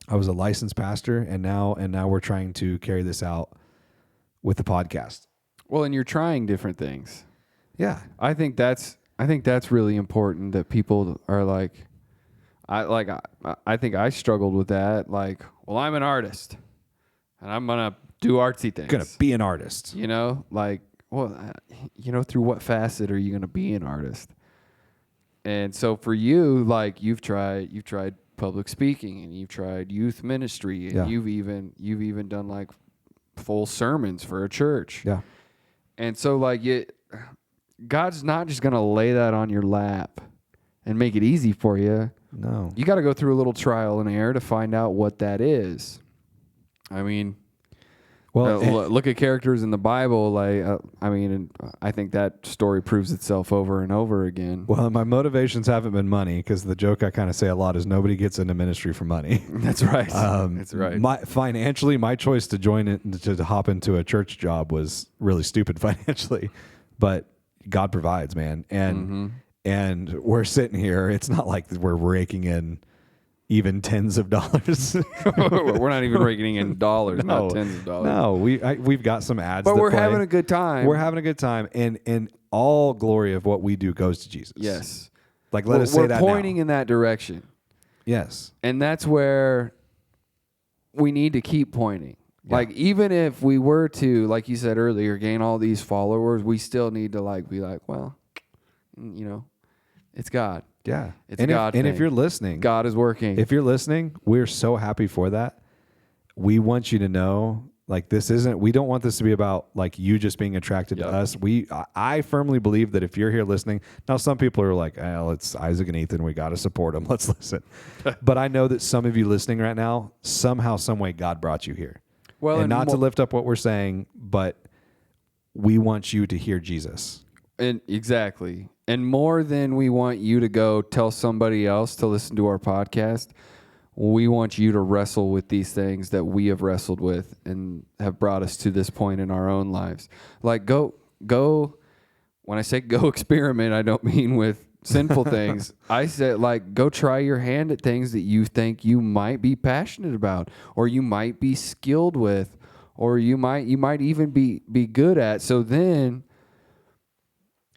I was a licensed pastor, and now we're trying to carry this out with the podcast. Well, and you're trying different things. Yeah. I think that's really important that people are like, I think I struggled with that. Like, well, I'm an artist and I'm going to do artsy things. Going to be an artist. Like, well, through what facet are you going to be an artist? And so for you, like you've tried public speaking, and you've tried youth ministry, and you've even done like full sermons for a church. Yeah. And so like God's not just going to lay that on your lap and make it easy for you. No. You got to go through a little trial and error to find out what that is. I mean, well, look at characters in the Bible. Like, I think that story proves itself over and over again. Well, my motivations haven't been money, because the joke I kind of say a lot is nobody gets into ministry for money. That's right. That's right. Financially, my choice to join it, to hop into a church job, was really stupid financially, but God provides, man. And we're sitting here. It's not like we're raking in even tens of dollars. We're not even raking in dollars, No. not tens of dollars. No, we've got some ads. But that we're play. having a good time. We're having a good time, and all glory of what we do goes to Jesus. Yes. Like let us say we're that pointing now. in that direction. Yes. And that's where we need to keep pointing. Yeah. Like, even if we were to, like you said earlier, gain all these followers, we still need to like be like, well, it's God. Yeah. It's a God And thing. if you're listening, God is working. if you're listening, we're so happy for that. We want you to know, like, we don't want this to be about like you just being attracted to us. I firmly believe that if you're here listening, now some people are like, oh, it's Isaac and Ethan. We got to support them. Let's listen. But I know that some of you listening right now, somehow, some way, God brought you here. Well, and not to lift up what we're saying, but we want you to hear Jesus. And exactly. And more than we want you to go tell somebody else to listen to our podcast, we want you to wrestle with these things that we have wrestled with and have brought us to this point in our own lives. Like, go, when I say go experiment, I don't mean with sinful things. I said, like, go try your hand at things that you think you might be passionate about, or you might be skilled with, or you might even be good at. So then,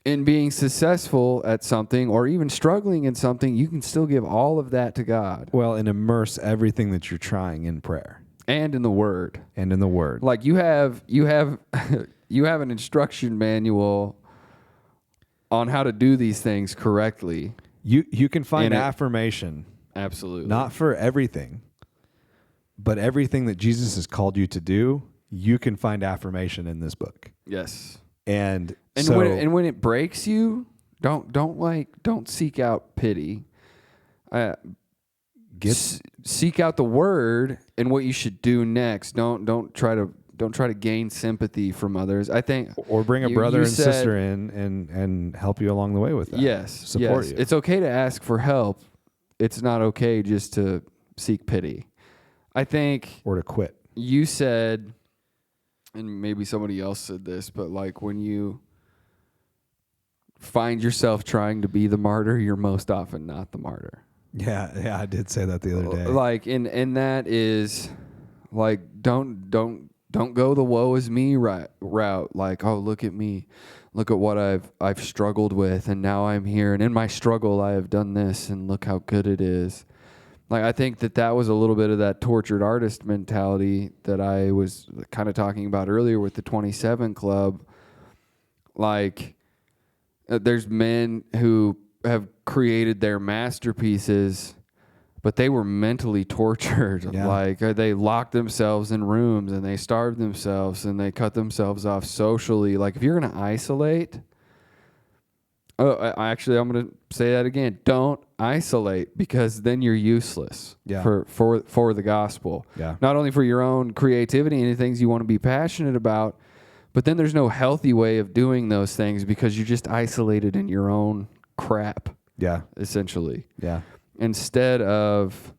in being successful at something or even struggling in something, you can still give all of that to God. Well, and immerse everything that you're trying in prayer. And in the Word. And in the Word. Like, you have an instruction manual on how to do these things correctly. You can find affirmation. Absolutely. Not for everything, but everything that Jesus has called you to do, you can find affirmation in this book. Yes. And when it breaks you, don't seek out pity. Seek out the Word and what you should do next. Don't try to gain sympathy from others. I think, or bring a brother and sister in and help you along the way with that. Yes, support you. It's okay to ask for help. It's not okay just to seek pity. I think, or to quit. You said, and maybe somebody else said this, but like, when you find yourself trying to be the martyr, you're most often not the martyr. Yeah, I did say that the other day. Like, and that is like, don't go the woe is me route. Like, oh, look at me, look at what I've struggled with, and now I'm here, and in my struggle I have done this, and look how good it is. Like, I think that was a little bit of that tortured artist mentality that I was kind of talking about earlier with the 27 Club. Like, there's men who have created their masterpieces, but they were mentally tortured. Yeah. Like, they locked themselves in rooms, and they starved themselves, and they cut themselves off socially. Like, if you're going to isolate... I'm going to say that again. Don't isolate, because then you're useless for the gospel. Yeah. Not only for your own creativity and the things you want to be passionate about, but then there's no healthy way of doing those things because you're just isolated in your own crap. Yeah. Essentially. Yeah. Instead of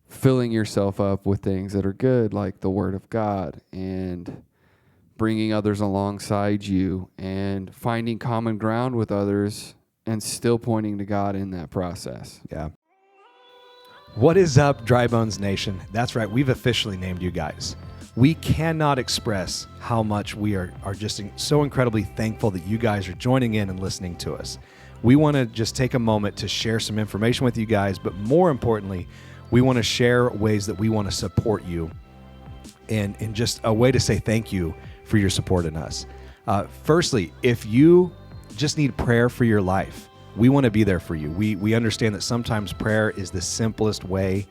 filling yourself up with things that are good, like the Word of God, and bringing others alongside you and finding common ground with others and still pointing to God in that process. Yeah. What is up, Dry Bones Nation? That's right. We've officially named you guys. We cannot express how much we are just so incredibly thankful that you guys are joining in and listening to us. We want to just take a moment to share some information with you guys, but more importantly, we want to share ways that we want to support you and just a way to say thank you for your support in us. Firstly, if you just need prayer for your life, we want to be there for you. We understand that sometimes prayer is the simplest way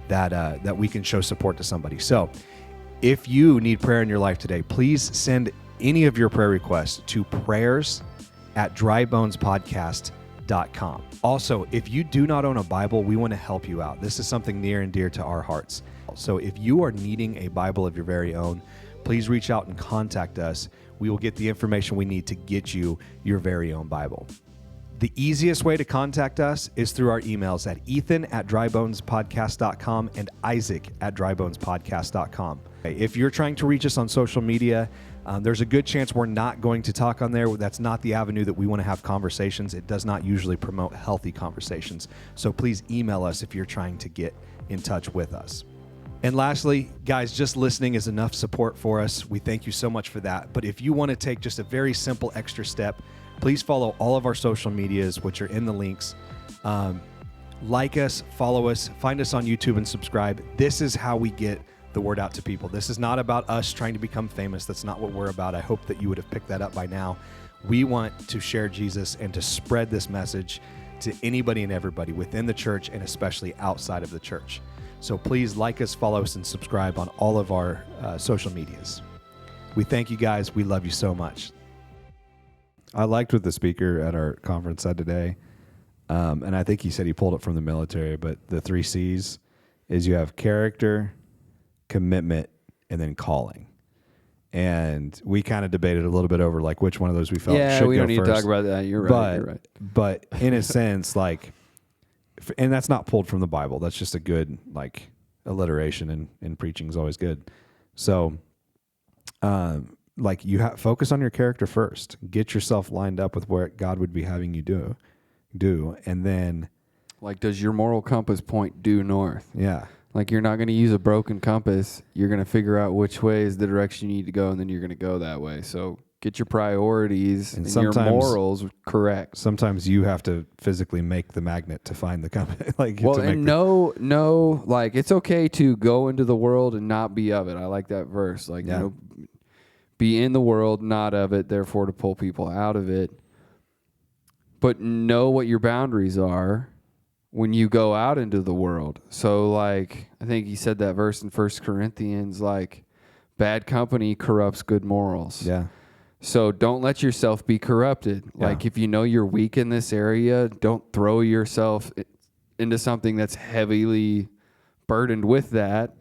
that we can show support to somebody. So if you need prayer in your life today, please send any of your prayer requests to prayers@drybonespodcast.com. Also, if you do not own a Bible, we want to help you out. This is something near and dear to our hearts. So if you are needing a Bible of your very own, please reach out and contact us. We will get the information we need to get you your very own Bible. The easiest way to contact us is through our emails at ethan@drybonespodcast.com and isaac@drybonespodcast.com. If you're trying to reach us on social media, There's a good chance we're not going to talk on there. That's not the avenue that we want to have conversations. It does not usually promote healthy conversations. So please email us if you're trying to get in touch with us. And lastly, guys, just listening is enough support for us. We thank you so much for that. But if you want to take just a very simple extra step, please follow all of our social medias, which are in the links. Like us, follow us, find us on YouTube and subscribe. This is how we get the word out to people. This is not about us trying to become famous. That's not what we're about. I hope that you would have picked that up by now. We want to share Jesus and to spread this message to anybody and everybody within the church and especially outside of the church. So please like us, follow us, and subscribe on all of our social medias. We thank you guys. We love you so much. I liked what the speaker at our conference said today. And I think he said he pulled it from the military, but the 3 C's is you have character, commitment, and then calling. And we kind of debated a little bit over like which one of those we felt should go first. Yeah, we don't need to talk about that. You're right. But in a sense, like, and that's not pulled from the Bible. That's just a good like alliteration, and preaching is always good. So, like you focus on your character first. Get yourself lined up with what God would be having you do, and then like, does your moral compass point due north? Yeah. Like, you're not going to use a broken compass. You're going to figure out which way is the direction you need to go, and then you're going to go that way. So get your priorities and your morals correct. Sometimes you have to physically make the magnet to find the compass. Like, well, and like, it's okay to go into the world and not be of it. I like that verse. Like, yeah. Be in the world, not of it, therefore to pull people out of it. But know what your boundaries are when you go out into the world. So, like, I think he said that verse in 1 Corinthians, like, bad company corrupts good morals. Yeah. So don't let yourself be corrupted. Yeah. Like, if you know you're weak in this area, don't throw yourself into something that's heavily burdened with that.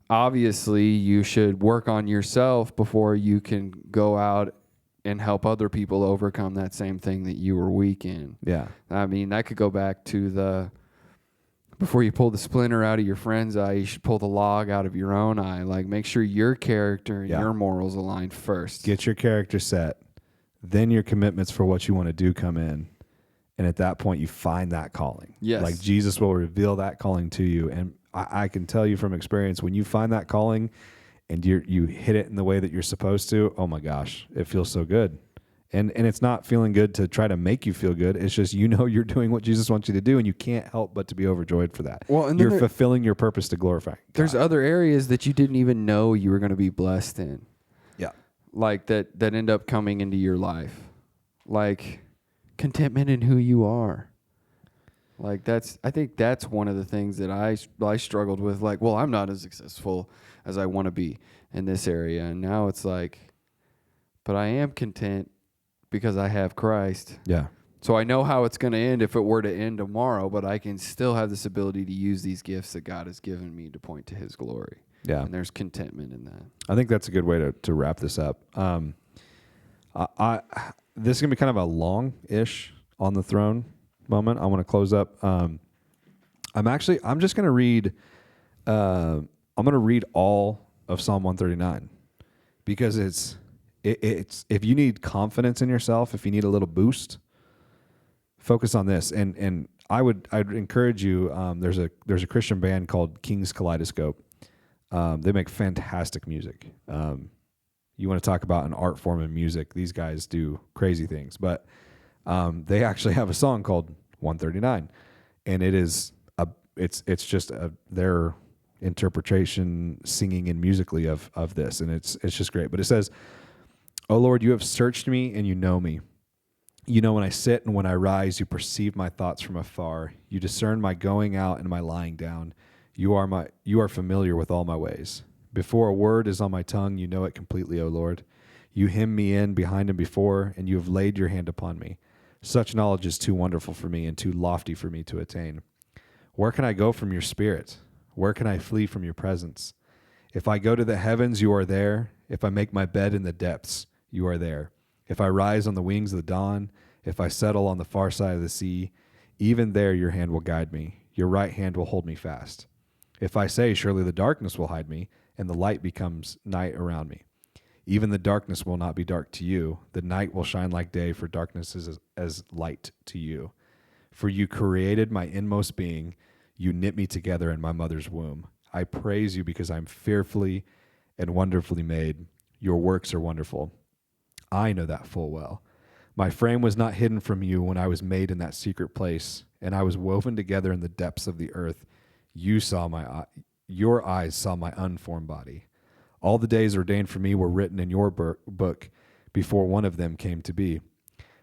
Obviously, you should work on yourself before you can go out and help other people overcome that same thing that you were weak in. Yeah. I mean, that could go back to before you pull the splinter out of your friend's eye, you should pull the log out of your own eye. Like, make sure your character and your morals align first. Get your character set. Then your commitments for what you want to do come in. And at that point, you find that calling. Yes. Like, Jesus will reveal that calling to you. And I can tell you from experience, when you find that calling and you hit it in the way that you're supposed to, oh my gosh, it feels so good. And it's not feeling good to try to make you feel good. It's just, you're doing what Jesus wants you to do, and you can't help but to be overjoyed for that. Well, and you're fulfilling your purpose to glorify God. There's other areas that you didn't even know you were going to be blessed in. Yeah. Like that end up coming into your life. Like contentment in who you are. Like I think that's one of the things that I struggled with. Like, well, I'm not as successful as I want to be in this area. And now it's like, but I am content because I have Christ. Yeah. So I know how it's going to end if it were to end tomorrow, but I can still have this ability to use these gifts that God has given me to point to his glory. Yeah. And there's contentment in that. I think that's a good way to wrap this up. This is going to be kind of a long-ish on the throne moment. I want to close up. I'm just going to read, I'm going to read all of Psalm 139 because it's if you need confidence in yourself, if you need a little boost, focus on this. And I'd encourage you. There's a Christian band called King's Kaleidoscope. They make fantastic music. You want to talk about an art form in music? These guys do crazy things, but they actually have a song called 139, and it's just their interpretation, singing and musically of this, and it's just great. But it says, "O Lord, you have searched me and you know me. You know when I sit and when I rise, you perceive my thoughts from afar. You discern my going out and my lying down. You are familiar with all my ways. Before a word is on my tongue, you know it completely, O Lord. You hem me in behind and before, and you have laid your hand upon me. Such knowledge is too wonderful for me and too lofty for me to attain. Where can I go from your spirit? Where can I flee from your presence? If I go to the heavens, you are there. If I make my bed in the depths, you are there. If I rise on the wings of the dawn, if I settle on the far side of the sea, even there your hand will guide me. Your right hand will hold me fast. If I say, surely the darkness will hide me, and the light becomes night around me. Even the darkness will not be dark to you. The night will shine like day, for darkness is as light to you. For you created my inmost being. You knit me together in my mother's womb. I praise you because I'm fearfully and wonderfully made. Your works are wonderful. I know that full well. My frame was not hidden from you when I was made in that secret place, and I was woven together in the depths of the earth. Your eyes saw my unformed body. All the days ordained for me were written in your book before one of them came to be.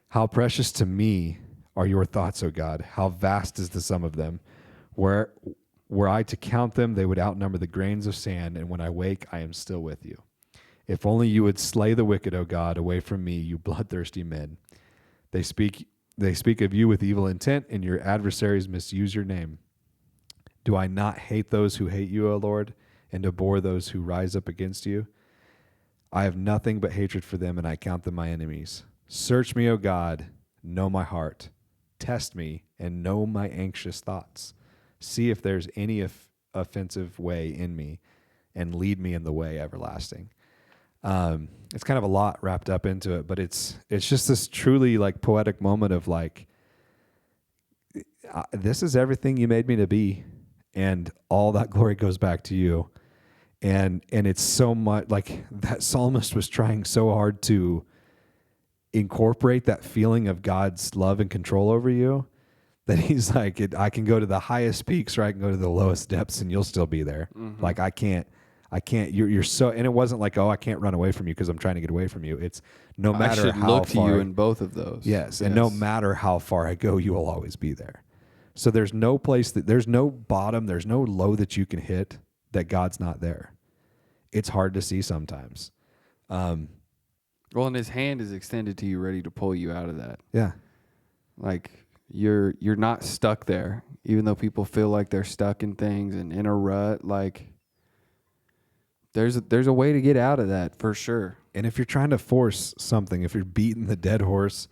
How precious to me are your thoughts, O God. How vast is the sum of them. Were I to count them, they would outnumber the grains of sand, and when I wake, I am still with you. If only you would slay the wicked, O God, away from me, you bloodthirsty men. They speak of you with evil intent, and your adversaries misuse your name. Do I not hate those who hate you, O Lord, and abhor those who rise up against you? I have nothing but hatred for them, and I count them my enemies. Search me, O God, know my heart. Test me, and know my anxious thoughts. See if there's any offensive way in me, and lead me in the way everlasting. It's kind of a lot wrapped up into it, but it's just this truly like poetic moment of like, this is everything you made me to be, and all that glory goes back to you. And it's so much like that psalmist was trying so hard to incorporate that feeling of God's love and control over you that he's like, I can go to the highest peaks or I can go to the lowest depths and you'll still be there. Mm-hmm. Like I can't, you're so, and it wasn't like, oh, I can't run away from you because I'm trying to get away from you. It's no matter I should how look far to you in both of those. Yes. And no matter how far I go, you will always be there. So there's no place there's no bottom, there's no low that you can hit that God's not there. It's hard to see sometimes. Well, and his hand is extended to you, ready to pull you out of that. Yeah. Like you're not stuck there, even though people feel like they're stuck in things and in a rut. Like there's a way to get out of that for sure. And if you're trying to force something, if you're beating the dead horse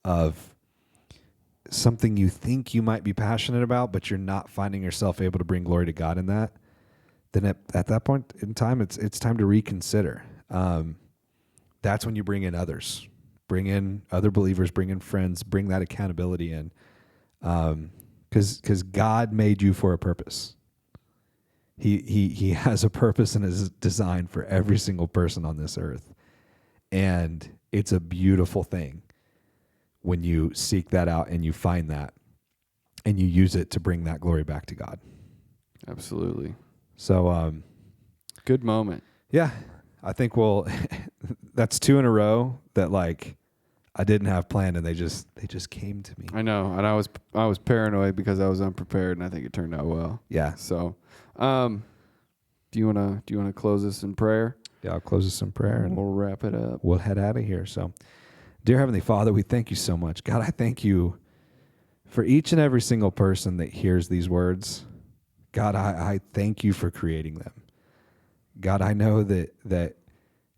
of something you think you might be passionate about, but you're not finding yourself able to bring glory to God in that, then at that point in time, it's time to reconsider. That's when you bring in others, bring in other believers, bring in friends, bring that accountability in, because God made you for a purpose. He has a purpose and is designed for every single person on this earth, and it's a beautiful thing when you seek that out and you find that, and you use it to bring that glory back to God. Absolutely. So, good moment. Yeah, I think that's 2 in a row that like I didn't have planned and they just came to me. I know, and I was paranoid because I was unprepared, and I think it turned out well. Yeah. So, do you wanna close this in prayer? Yeah, I'll close this in prayer and we'll wrap it up. We'll head out of here. So, dear Heavenly Father, we thank you so much. God, I thank you for each and every single person that hears these words. God, I thank you for creating them. God, I know that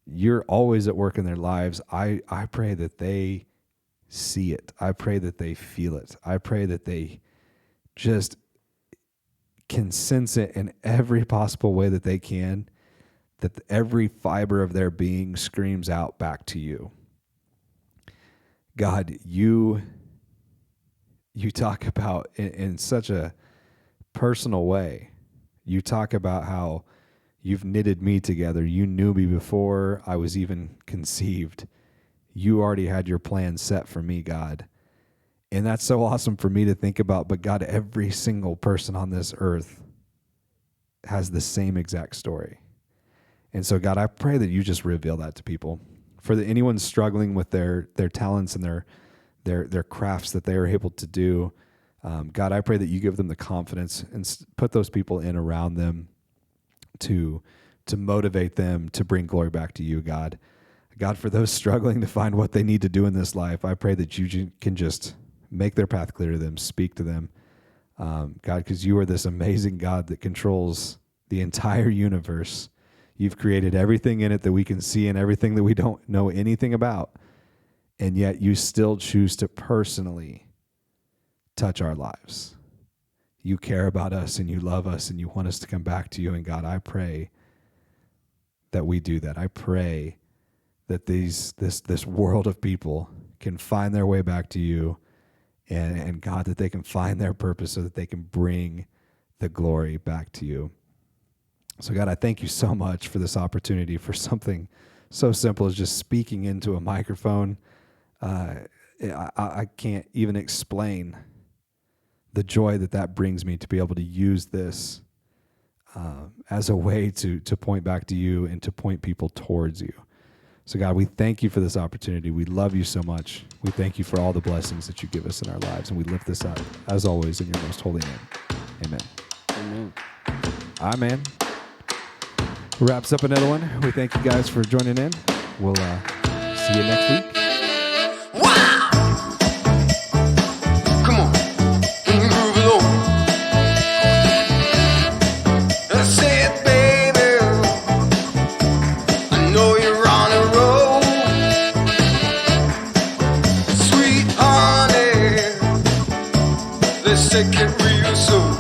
you're always at work in their lives. I pray that they see it. I pray that they feel it. I pray that they just can sense it in every possible way that they can, that every fiber of their being screams out back to you. God, you talk about in such a personal way. You talk about how you've knitted me together. You knew me before I was even conceived. You already had your plan set for me, God. And that's so awesome for me to think about. But God, every single person on this earth has the same exact story. And so, God, I pray that you just reveal that to people. For anyone struggling with their talents and their crafts that they are able to do, God, I pray that you give them the confidence and put those people in around them to motivate them to bring glory back to you, God. God, for those struggling to find what they need to do in this life, I pray that you can just make their path clear to them, speak to them, God, because you are this amazing God that controls the entire universe. You've created everything in it that we can see and everything that we don't know anything about, and yet you still choose to personally touch our lives. You care about us and you love us and you want us to come back to you. And God, I pray that we do that. I pray that this world of people can find their way back to you, and God, that they can find their purpose so that they can bring the glory back to you. So God, I thank you so much for this opportunity, for something so simple as just speaking into a microphone. I can't even explain the joy that brings me to be able to use this as a way to point back to you and to point people towards you. So God, we thank you for this opportunity. We love you so much. We thank you for all the blessings that you give us in our lives, and we lift this up, as always, in your most holy name. Amen. Amen. Amen. Wraps up another one. We thank you guys for joining in. We'll see you next week. Wow! Come on, groove along. I said, baby, I know you're on a roll. Sweet honey, let's take it real slow.